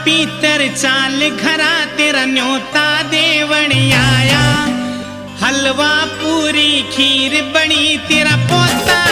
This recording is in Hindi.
पीतर चाल घरा तेरा न्योता देवण आया। हलवा पूरी खीर बनी तेरा पोता